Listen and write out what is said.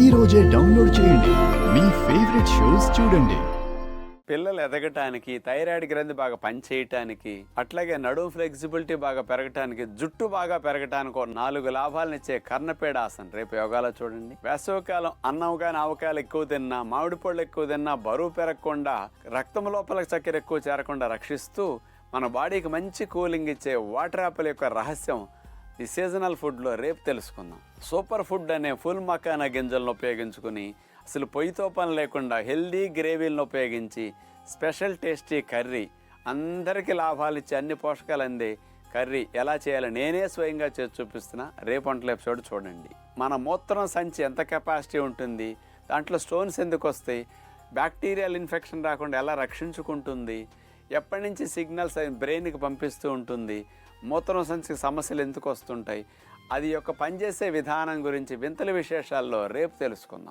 ఈ రోజే డౌన్లోడ్ చేయండి, మీ ఫేవరెట్ షోస్ చూడండి. పిల్లలు ఎదగటానికి, థైరాయిడ్ గ్రంథి బాగా పనిచేయటానికి, అట్లాగే నడుము ఫ్లెక్సిబిలిటీ బాగా పెరగటానికి, జుట్టు బాగా పెరగటానికి 4 లాభాలనిచ్చే కర్ణపేడ ఆసనం రేపు యోగాలో చూడండి. వేసవికాలం అన్నం కానీ ఆవకాయలు ఎక్కువ తిన్నా, మామిడి పళ్ళు ఎక్కువ తిన్నా బరువు పెరగకుండా, రక్తం లోపల చక్కెర ఎక్కువ చేరకుండా రక్షిస్తూ మన బాడీకి మంచి కూలింగ్ ఇచ్చే వాటర్ యాపిల్ యొక్క రహస్యం ఈ సీజనల్ ఫుడ్లో రేపు తెలుసుకుందాం. సూపర్ ఫుడ్ అనే ఫుల్ మకానా గింజలను ఉపయోగించుకుని అసలు పొయ్యితో పని లేకుండా హెల్దీ గ్రేవీలను ఉపయోగించి స్పెషల్ టేస్టీ కర్రీ, అందరికీ లాభాలు ఇచ్చే అన్ని పోషకాలు అందే కర్రీ ఎలా చేయాలో నేనే స్వయంగా చేసి చూపిస్తున్నా. రేపు వంటల ఎపిసోడ్ చూడండి. మన మూత్రం సంచి ఎంత కెపాసిటీ ఉంటుంది, దాంట్లో స్టోన్స్ ఎందుకు వస్తాయి, బ్యాక్టీరియల్ ఇన్ఫెక్షన్ రాకుండా ఎలా రక్షించుకుంటుంది, ఎప్పటి నుంచి సిగ్నల్స్ బ్రెయిన్కి పంపిస్తూ ఉంటుంది, మూత్రం సంచికి సమస్యలు ఎందుకు వస్తుంటాయి, అది యొక్క పనిచేసే విధానం గురించి వింతల విశేషాల్లో రేపు తెలుసుకుందాం.